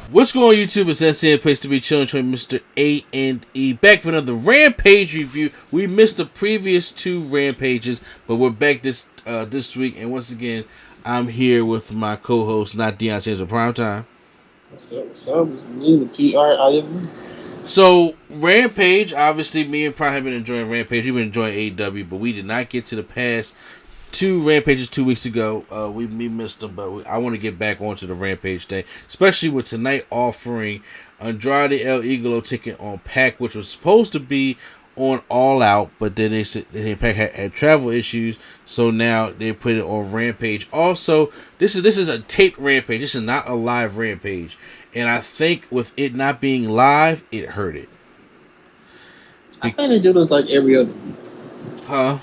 What's going on, YouTube? It's SCN Place to be chilling, Mr. A&E. Back for another Rampage review. We missed the previous two Rampages, but we're back this week. And once again, I'm here with my co-host, not Deion Sanders of Primetime. What's up? It's me, the PR. So, Rampage, obviously, me and Prime have been enjoying Rampage. We've been enjoying AEW, but we did not get to the past two Rampages 2 weeks ago. We missed them, but I want to get back onto the Rampage day, especially with tonight offering Andrade El Idolo ticket on Pac, which was supposed to be on All Out, but then they said Pac had travel issues, so now they put it on Rampage. Also, this is a taped Rampage. This is not a live Rampage, and I think with it not being live, it hurt it. I think they do this like every other week. Huh?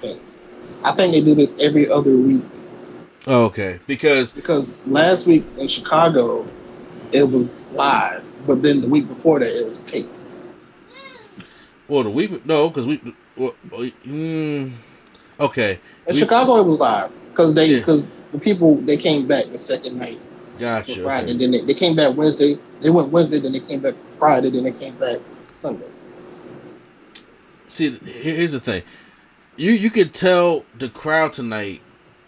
I think they do this every other week. Oh, okay, because last week in Chicago, it was live, but then the week before that, it was taped. Well, okay. In Chicago, it was live because the people they came back the second night. Gotcha. Friday, okay. Then they came back Wednesday. They went Wednesday, then they came back Friday, then they came back Sunday. See, here's the thing. You could tell the crowd tonight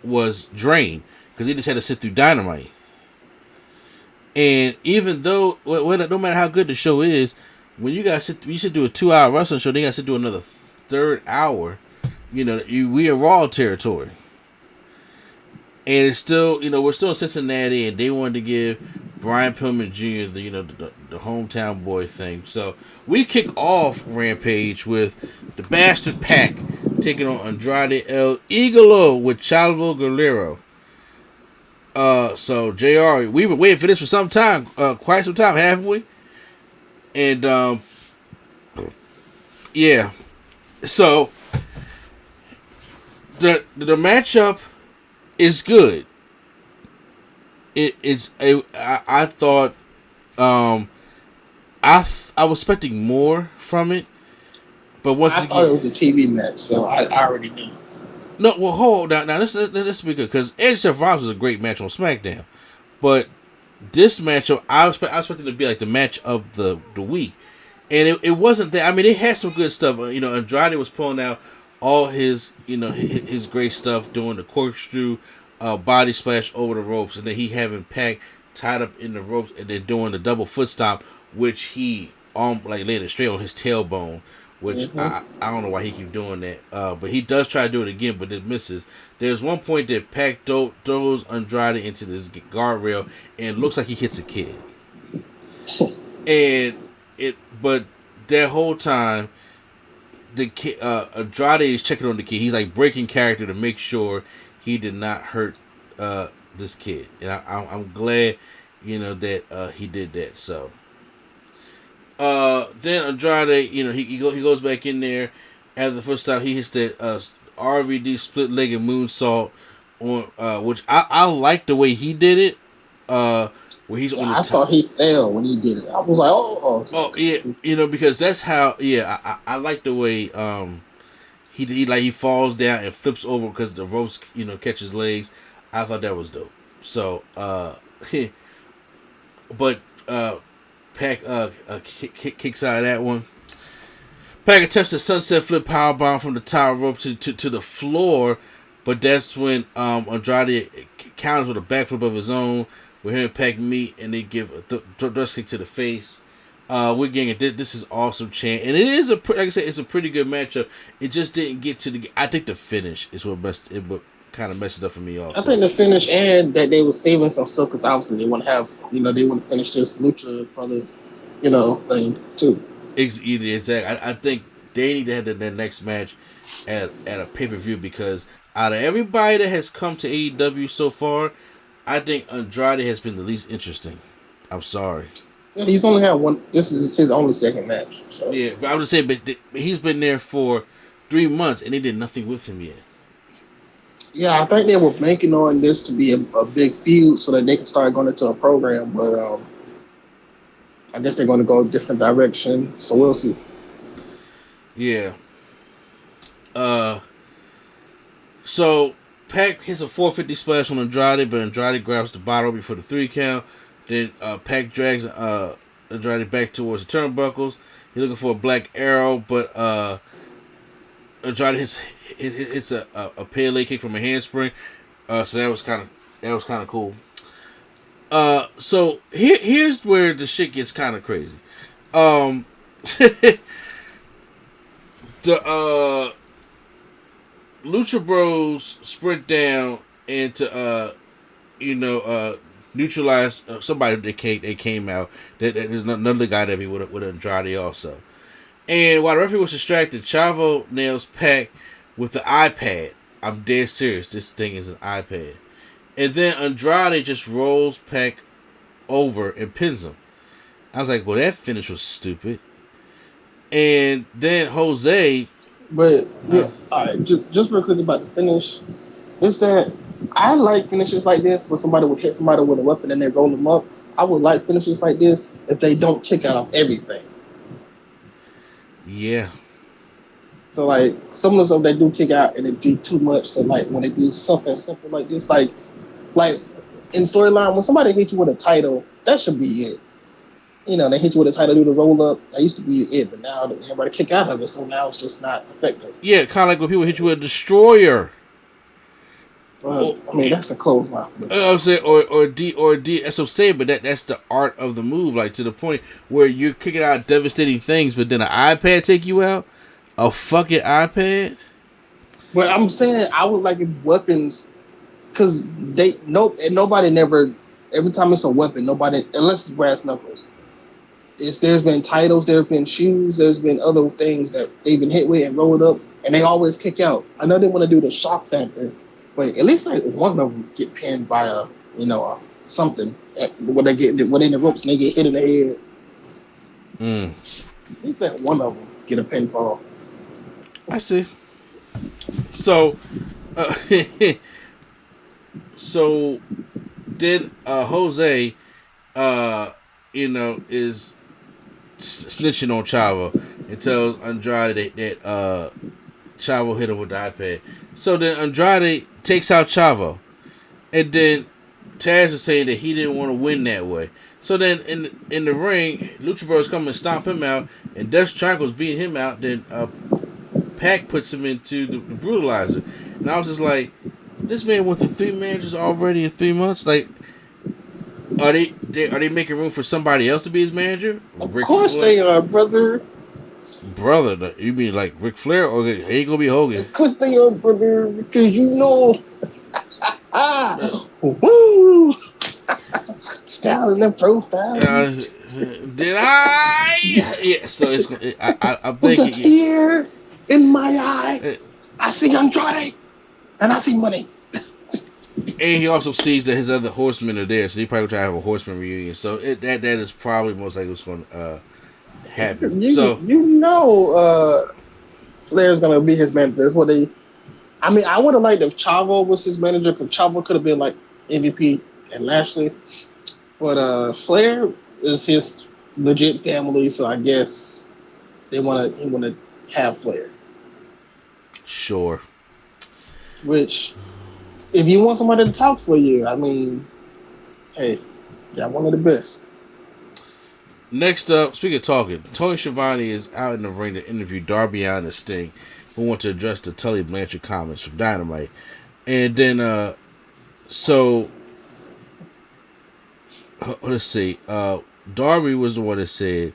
was drained because they just had to sit through Dynamite. And even though, no matter how good the show is, when you should do a 2-hour wrestling show, they got to do another third hour. We are Raw territory. And it's still, we're still in Cincinnati, and they wanted to give Brian Pillman Jr. the hometown boy thing. So we kick off Rampage with the Bastard Pac taking on Andrade El Idolo with Chavo Guerrero. So JR, we've been waiting for this for some time, quite some time, haven't we? And yeah. So the matchup is good. I thought I was expecting more from it, but once again, I thought it was a TV match, so I already knew. No, well, hold on. Now, let's be good, because Edge Seth Rollins was a great match on SmackDown, but this matchup, I was expecting it to be like the match of the week, and it wasn't that. I mean, it had some good stuff. Andrade was pulling out all his his great stuff, doing the corkscrew body splash over the ropes, and then he having Pac tied up in the ropes, and then doing the double foot stomp, which he landed straight on his tailbone. Which I don't know why he keep doing that, but he does try to do it again, but it misses. There's one point that Pac throws Andrade into this guardrail, and it looks like he hits a kid. But that whole time, the kid, Andrade is checking on the kid. He's like breaking character to make sure he did not hurt this kid, and I'm glad that he did that. So. Then Andrade, he goes back in there after the first time. He hits that RVD split-legged moonsault on which I like the way he did it. Where he's on the I thought he fell when he did it. I was like, yeah, because that's how. Yeah, I like the way he falls down and flips over because the ropes catch his legs. I thought that was dope. So but Pac kicks out of that one. Pac attempts a sunset flip powerbomb from the top rope to the floor, but that's when Andrade counters with a backflip of his own. With him and Pac meet, and they give a thrust kick to the face. We're getting it. This is awesome chant, and it is like I said, it's a pretty good matchup. It just didn't get to the. I think the finish is what kind of messed it up for me. Also, I think the finish and that they were saving some stuff because obviously they want to have they want to finish this Lucha Brothers thing too. Exactly. I think they need to have their next match at a pay-per-view, because out of everybody that has come to AEW so far, I think Andrade has been the least interesting. I'm sorry. Yeah, he's only had one. This is his only second match. So. Yeah, but I would say, but he's been there for 3 months and they did nothing with him yet. Yeah, I think they were banking on this to be a big feud so that they can start going into a program, but I guess they're going to go a different direction, so we'll see. Yeah. So Pac hits a 450 splash on Andrade, but Andrade grabs the bottle before the 3 count. Then Pac drags Andrade back towards the turnbuckles. He's looking for a black arrow, but Andrade hits a Pele kick from a handspring. So that was kind of cool. So here's where the shit gets kind of crazy. The Lucha Bros sprint down and to neutralize somebody they came out. There's another guy that be with Andrade also. And while the referee was distracted, Chavo nails Pac with the iPad. I'm dead serious. This thing is an iPad. And then Andrade just rolls Pac over and pins him. I was like, well, that finish was stupid. And then Jose. But yeah, all right, just real quick about the finish. Is that I like finishes like this where somebody would hit somebody with a weapon and they roll them up. I would like finishes like this if they don't kick out of everything. Yeah. So like some of the stuff they do kick out and it be too much. So like when they do something simple like this, like in storyline when somebody hits you with a title, that should be it. You know, they hit you with a title, do the roll up. That used to be it, but now everybody kick out of it, so now it's just not effective. Yeah, kind of like when people hit you with a destroyer. I mean, that's a clothesline for them. I'm saying, or D. That's what I'm saying, but that's the art of the move, like to the point where you're kicking out devastating things, but then an iPad take you out, a fucking iPad. But I'm saying I would like weapons, because nobody never. Every time it's a weapon, nobody unless it's brass knuckles. There's been titles, there's been shoes, there's been other things that they've been hit with and rolled up, and they always kick out. I know they want to do the shock factor, but at least like one of them get pinned by something when they in the ropes and they get hit in the head. At least that one of them get a pinfall. I see. So, so then Jose, is snitching on Chavo and tells Andrade that Chavo hit him with the iPad. So then Andrade takes out Chavo, and then Taz is saying that he didn't want to win that way. So then in the ring, Lucha Bros come and stomp him out, and Death Triangle's beating him out. Then Pac puts him into the Brutalizer, and I was just like, this man went through 3 managers already in 3 months. Like, are they making room for somebody else to be his manager? Of course they are, brother. Brother, you mean like Ric Flair, or it ain't gonna be Hogan? Of course they are, brother, because woo, styling and profiling. Did I? Yeah. So I'm thinking. With a tear in my eye, I see Andrade, and I see money. And he also sees that his other horsemen are there, so he probably try to have a horseman reunion. So that is probably most likely what's going to happen. Flair's going to be his manager. That's what they. I mean, I would have liked if Chavo was his manager, because Chavo could have been like MVP and Lashley, but Flair is his legit family, so I guess he want to have Flair. Sure. Which. If you want somebody to talk for you, I mean, hey, got one of the best. Next up, speaking of talking, Tony Schiavone is out in the ring to interview Darby Allin and Sting, who want to address the Tully Blanchard comments from Dynamite. And then, let's see. Darby was the one that said,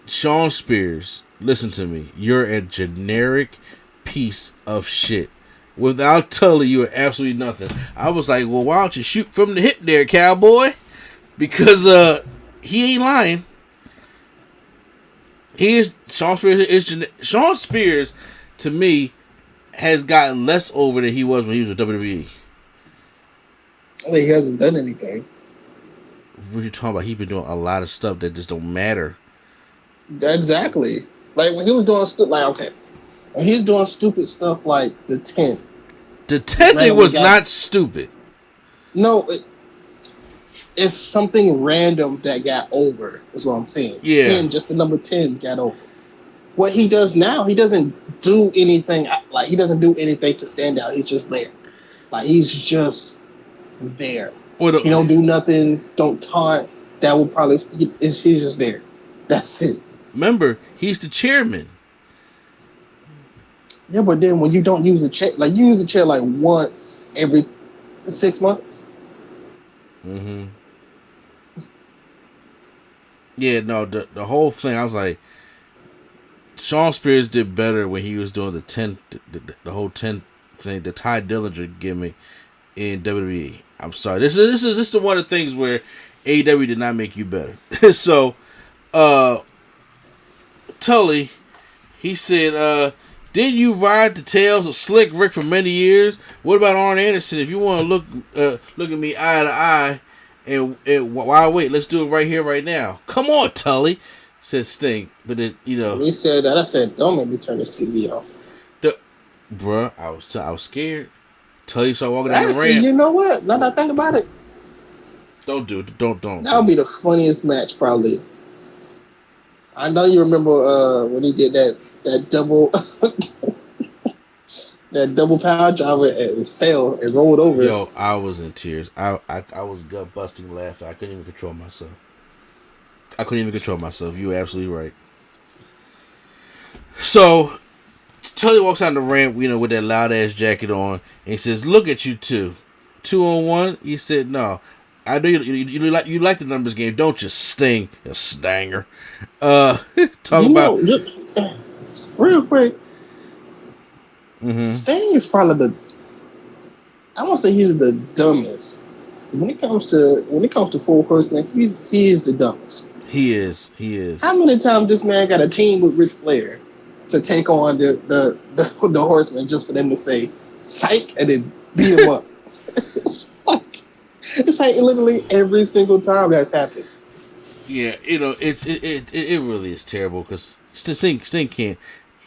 Sean Spears, listen to me, you're a generic piece of shit. Without Tully, you are absolutely nothing. I was like, well, why don't you shoot from the hip there, cowboy? Because he ain't lying. Sean Spears, to me, has gotten less over than he was when he was with WWE. I mean, he hasn't done anything. What are you talking about? He's been doing a lot of stuff that just don't matter. Exactly. Like when he was doing when he's doing stupid stuff like the 10. The 10 thing was not stupid. No, it's something random that got over, is what I'm saying. Yeah. 10, just the number 10 got over. What he does now, he doesn't do anything, to stand out. He's just there. Like, he's just there. He don't do nothing. Don't taunt. That will probably he's just there. That's it. Remember, he's the chairman. Yeah, but then when you don't use a chair, like you use a chair like once every 6 months. Mm-hmm. Yeah, no, the whole thing. I was like, Shawn Spears did better when he was doing the whole 10 thing, the Ty Dillinger gimmick in WWE. I'm sorry. This is one of the things where AEW did not make you better. So, Tully, he said, didn't you ride the tails of Slick Rick for many years? What about Arn Anderson? If you want to look at me eye to eye, and why wait? Let's do it right here, right now. Come on, Tully, said Sting. But it, when he said that, I said, "Don't make me turn this TV off." Bruh, I was scared. Tully started walking down the ramp. You know what? Now that I think about it, don't do it. Don't. That would be the funniest match, probably. I know you remember when he did that double that double power driver and fell and rolled over. Yo, I was in tears. I was gut busting laughing. I couldn't even control myself. You were absolutely right. So Tully walks out the ramp, with that loud ass jacket on, and he says, "Look at you two 2-on-1." He said, "No, I know you like the numbers game, don't you, Sting? You stanger." Real quick. Mm-hmm. Sting is probably I won't say he's the dumbest. When it comes to Four Horsemen, he is the dumbest. He is. How many times this man got a team with Ric Flair to take on the Horsemen just for them to say psych and then beat him up? It's like literally every single time that's happened. Yeah, it really is terrible because Sting can't.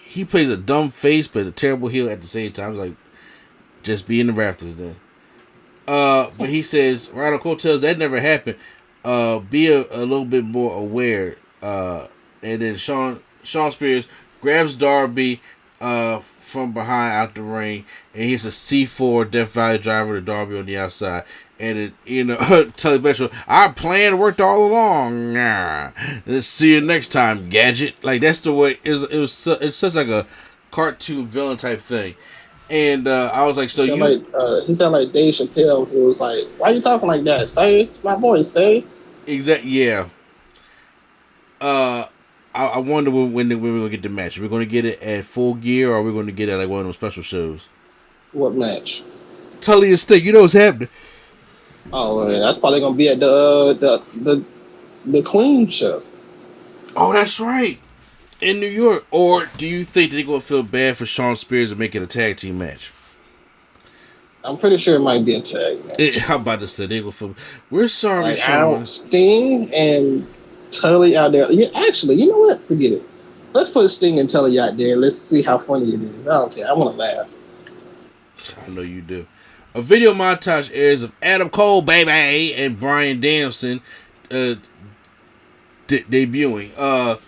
He plays a dumb face but a terrible heel at the same time. It's like, just be in the rafters then. But he says, right on coattails, that never happened. Be a little bit more aware. And then Shawn Spears grabs Darby from behind out the ring, and he's a C4 Death Valley driver to Darby on the outside. And Tully Blanchard, our plan worked all along. Let's see you next time, Gadget. Like, that's the way it's such like a cartoon villain type thing. And I was like, so you he sounded like Dave Chappelle. He was like, "Why are you talking like that? Say, it's my voice, say." Exactly. Yeah. I wonder when we're gonna get the match. Are we gonna get it at Full Gear, or are we gonna get it at like one of those special shows? What match? Tully and Sting. You know what's happening. Oh, man, that's probably gonna be at the Queen show. Oh, that's right, in New York. Or do you think they're gonna feel bad for Shawn Spears and make it a tag team match? I'm pretty sure it might be a tag match. How about to say they're gonna feel? We're sorry, Shawn. Sting and Tully out there. Yeah, actually, you know what? Forget it. Let's put Sting and Tully out there. Let's see how funny it is. I don't care. I want to laugh. I know you do. A video montage airs of Adam Cole, baby, and Bryan Danielson debuting.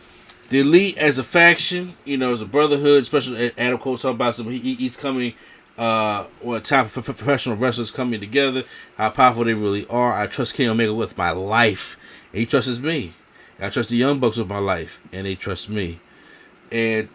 The Elite as a faction, as a brotherhood, especially Adam Cole talking about he's coming, top professional wrestlers coming together, how powerful they really are. I trust Kenny Omega with my life, and he trusts me. I trust the Young Bucks with my life, and they trust me. And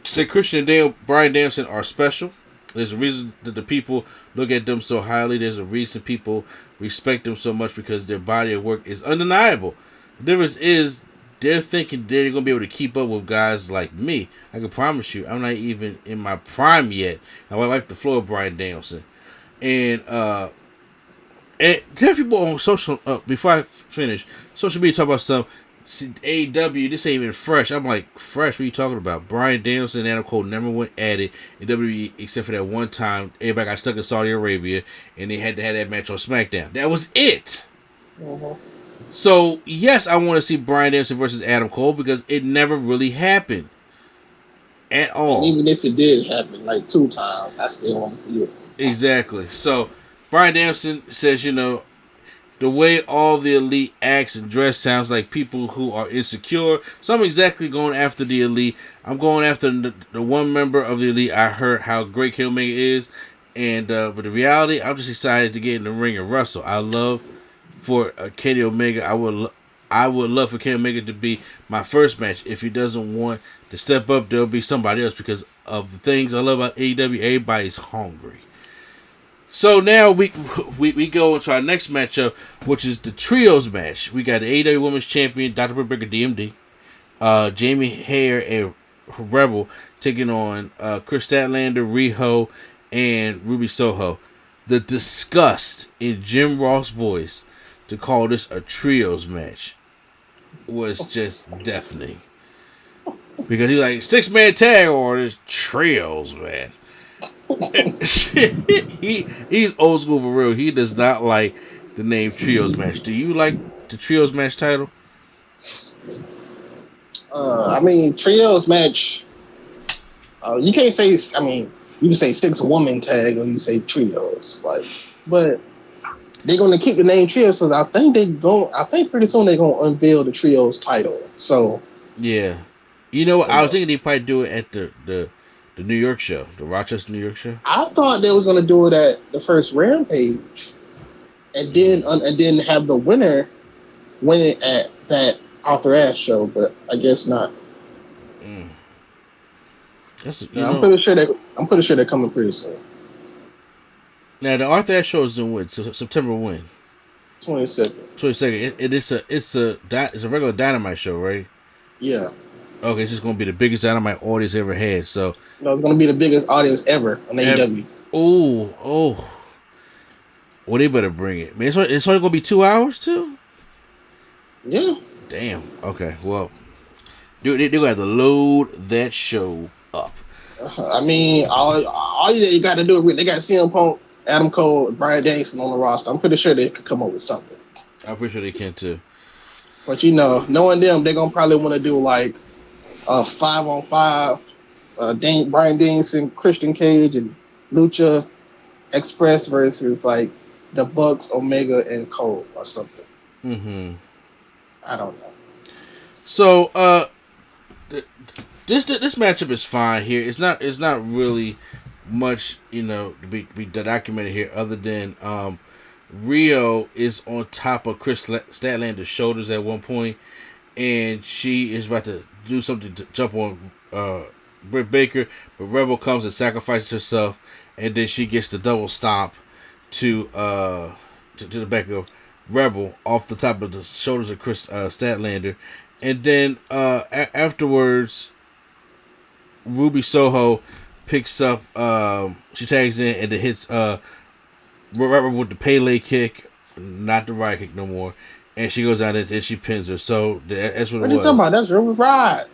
Sid Christian and Bryan Danielson are special. There's a reason that the people look at them so highly. There's a reason people respect them so much, because their body of work is undeniable. The difference is they're thinking they're going to be able to keep up with guys like me. I can promise you, I'm not even in my prime yet. I wipe the floor with Bryan Danielson. And there are people on social, before I finish, social media talk about some AEW, this ain't even fresh. I'm like, fresh? What are you talking about? Bryan Danielson and Adam Cole never went at it in WWE except for that one time. Everybody got stuck in Saudi Arabia and they had to have that match on SmackDown. That was it. Mm-hmm. So, yes, I want to see Bryan Danielson versus Adam Cole because it never really happened at all. And even if it did happen like 2 times, I still want to see it. Exactly. So, Bryan Danielson says, the way all the Elite acts and dress sounds like people who are insecure. So I'm exactly going after the Elite. I'm going after the one member of the Elite. I heard how great Kenny Omega is. And but the reality, I'm just excited to get in the ring and wrestle. I love for Kenny Omega. I would love for Kenny Omega to be my first match. If he doesn't want to step up, there'll be somebody else because of the things I love about AEW. Everybody's hungry. So now we go into our next matchup, which is the trios match. We got the AEW Women's Champion Dr. Britt Baker DMD, Jamie Hare and Rebel taking on Chris Statlander, Riho, and Ruby Soho. The disgust in Jim Ross' voice to call this a trios match was just deafening. Because he was like, 6-man tag or this trios, man. He's old school for real. He does not like the name trios match. Do you like the trios match title? I mean, trios match. You can't say. I mean, you can say 6-woman tag or you say trios. Like, but they're gonna keep the name trios because I think pretty soon they're gonna unveil the trios title. So yeah, you know what? I was thinking they probably do it at the New York show, the Rochester, New York show. I thought they was gonna do it at the first Rampage, and then have the winner win it at that Arthur Ashe show, but I guess not. I'm pretty sure they're coming pretty soon. Now the Arthur Ashe show is in when? September when? 22nd. 22nd. It's a regular Dynamite show, right? Yeah. Okay, it's just gonna be the biggest Dynamite audience ever had. So no, it's gonna be the biggest audience ever on AEW. Oh. Well, they better bring it. Man, it's only gonna be 2 hours too. Yeah. Damn. Okay. Well, they're gonna have to load that show up. I mean, all you got to do is they got CM Punk, Adam Cole, and Bryan Danielson on the roster. I'm pretty sure they could come up with something. I'm pretty sure they can too. But knowing them, they're gonna probably want to do like a 5-on-5. Bryan Danielson, Christian Cage, and Lucha Express versus like the Bucks, Omega, and Cole or something. Mm-hmm. I don't know. So, this matchup is fine here. It's not really much, to be documented here, other than Rio is on top of Chris Statlander's shoulders at one point, and she is about to do something to jump on Britt Baker, but Rebel comes and sacrifices herself, and then she gets the double stomp to the back of Rebel off the top of the shoulders of Chris Statlander, and then afterwards, Ruby Soho picks up, she tags in and it hits Rebel with the Pele kick, not the right kick no more, and she goes out and she pins her. So that's what it was. What are you talking about? That's Ruby Riott.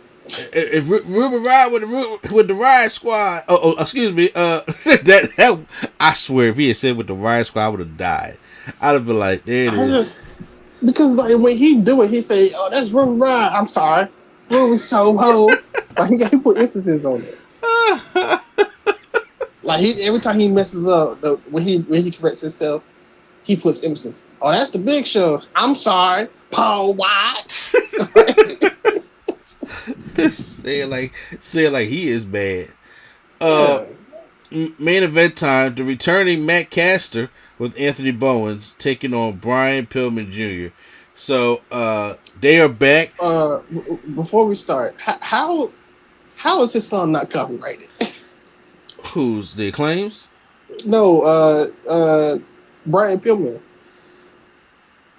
If Ruby Riott with the Riot Squad, excuse me, that I swear, if he had said with the Riot Squad, I would have died. I'd have been like, there it is. Because like when he do it, he say, "Oh, that's Ruby Riott." I'm sorry, Ruby Soho. Like he put emphasis on it. Like every time he messes up, when he corrects himself, he puts emphasis. Oh, that's the Big Show. I'm sorry, Paul White. say it like he is bad. Main event time: the returning Matt Caster with Anthony Bowens taking on Brian Pillman Jr. So they are back. Before we start, how is his song not copyrighted? Who's the Acclaims? No, Brian Pillman.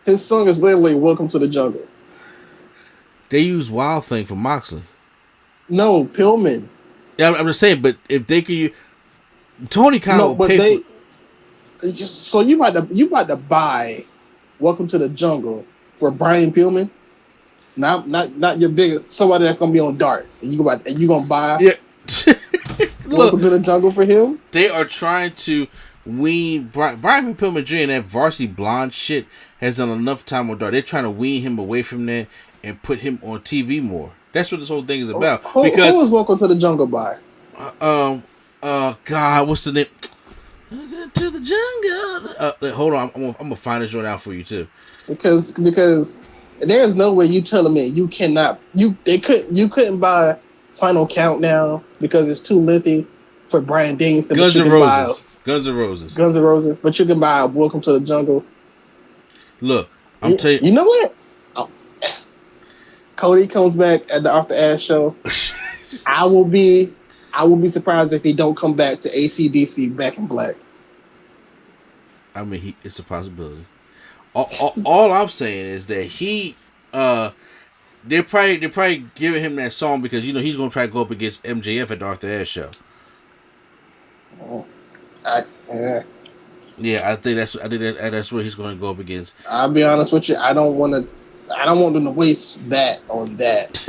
His song is literally "Welcome to the Jungle." They use Wild Thing for Moxley. No, Pillman. Yeah, I'm just saying. But if they could, Tony Khan will pay for. So you about to buy "Welcome to the Jungle" for Brian Pillman? Not your biggest somebody that's gonna be on Dark, and you gonna buy "Welcome to the Jungle" for him? They are trying to wean Brian Pillman Jr. and that Varsity Blonde shit has done enough time on Dark. They're trying to wean him away from that and put him on TV more. That's what this whole thing is about. Who was "Welcome to the Jungle" by? God, what's the name? To the jungle. Hold on, I'm gonna find this one out for you too. Because there's no way you telling me you couldn't buy Final Countdown because it's too lengthy for Brian Danielson. Guns N' Roses. Guns N' Roses. Guns N' Roses. But you can buy Welcome to the Jungle. Look, I'm telling you. You know what? Oh. Cody comes back at the After Ash show. I will be surprised if he don't come back to AC/DC Back in Black. I mean, it's a possibility. All I'm saying is that they're probably giving him that song because he's gonna try to go up against MJF at the Arthur Ashe show. Yeah, I think that's where he's going to go up against. I'll be honest with you. I don't want them to waste that on that.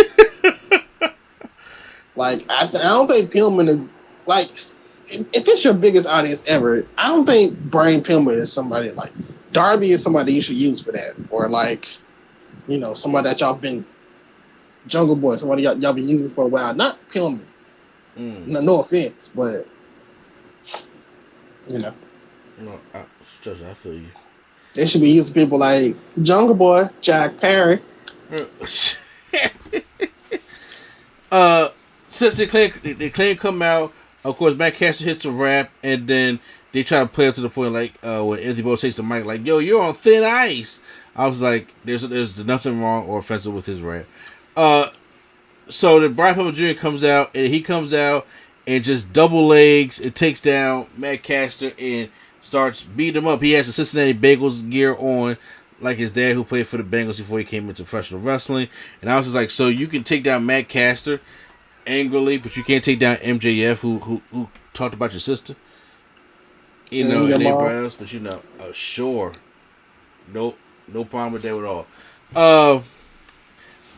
Like I don't think Pillman is like. If it's your biggest audience ever, I don't think Brian Pillman is somebody like Darby is somebody you should use for that, or like somebody that y'all been Jungle Boy, somebody y'all been using for a while. Not Pillman. No offense, but No, I feel you. They should be using people like Jungle Boy, Jack Perry. Since they claim come out, of course, Matt Caster hits a rap, and then they try to play up to the point like when Anthony Bowles takes the mic, like, "Yo, you're on thin ice." I was like, "There's nothing wrong or offensive with his rap." So then Brian Pillman Jr. comes out, and just double legs and takes down Matt Caster and starts beating him up. He has the Cincinnati Bengals gear on, like his dad who played for the Bengals before he came into professional wrestling. And I was just like, so you can take down Matt Caster angrily, but you can't take down MJF who talked about your sister, and everybody else. But sure, no problem with that at all.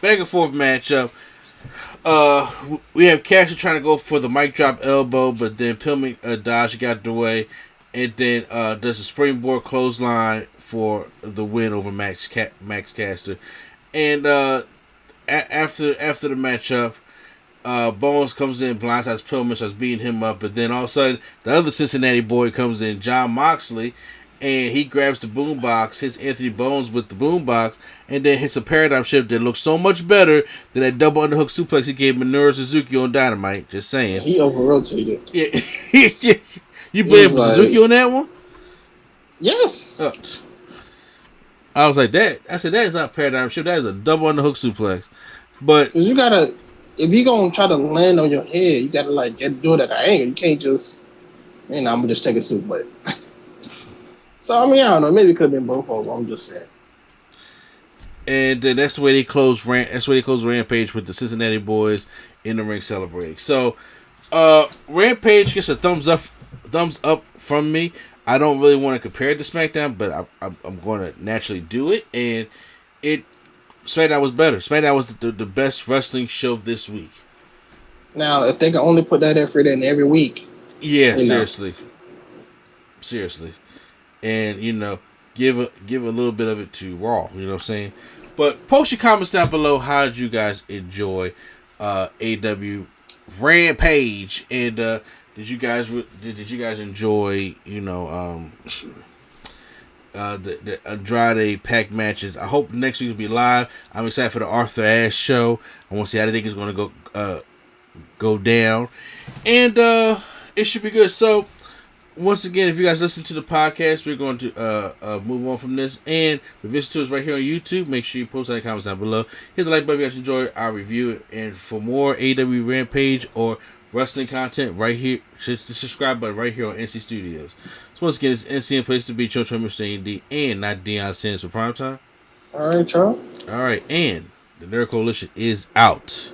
Back and forth matchup. We have Caster trying to go for the mic drop elbow, but then Pillman dodged, got the way, and then does a springboard clothesline for the win over Max Caster. And after the matchup, Bones comes in, blindsides Pillman, starts beating him up, but then all of a sudden the other Cincinnati boy comes in, John Moxley, and he grabs the boombox, hits Anthony Bones with the boombox, and then hits a paradigm shift that looks so much better than that double underhook suplex he gave Minoru Suzuki on Dynamite. Just saying. He over-rotated. Yeah. You blame Suzuki on that one? Yes. I was like, that. I said, that is not a paradigm shift. That is a double underhook suplex. But you gotta, if you're gonna try to land on your head, you gotta do it at an angle. You can't just, I'm gonna just take a suplex. So, I don't know. Maybe it could have been both of them. I'm just saying. And then that's the way they close Rampage with the Cincinnati boys in the ring celebrating. So, Rampage gets a thumbs up from me. I don't really want to compare it to SmackDown, but I'm going to naturally do it. And SmackDown was better. SmackDown was the best wrestling show this week. Now, if they can only put that effort in every week. Yeah, seriously. And, give a little bit of it to Raw. You know what I'm saying? But post your comments down below. How did you guys enjoy AEW Rampage? And did you guys enjoy, the Andrade pack matches? I hope next week will be live. I'm excited for the Arthur Ashe show. I want to see how the thing is going to go down. And it should be good. So, once again, if you guys listen to the podcast, we're going to move on from this. And the visit to us right here on YouTube. Make sure you post any comments down below. Hit the like button if you guys enjoyed our review. And for more AEW Rampage or wrestling content, right here, hit the subscribe button right here on NC Studios. So once again, it's NC and place to be. Mr. Mr. and not Deion Sanders for primetime. All right, y'all. All right, and the Nerd Coalition is out.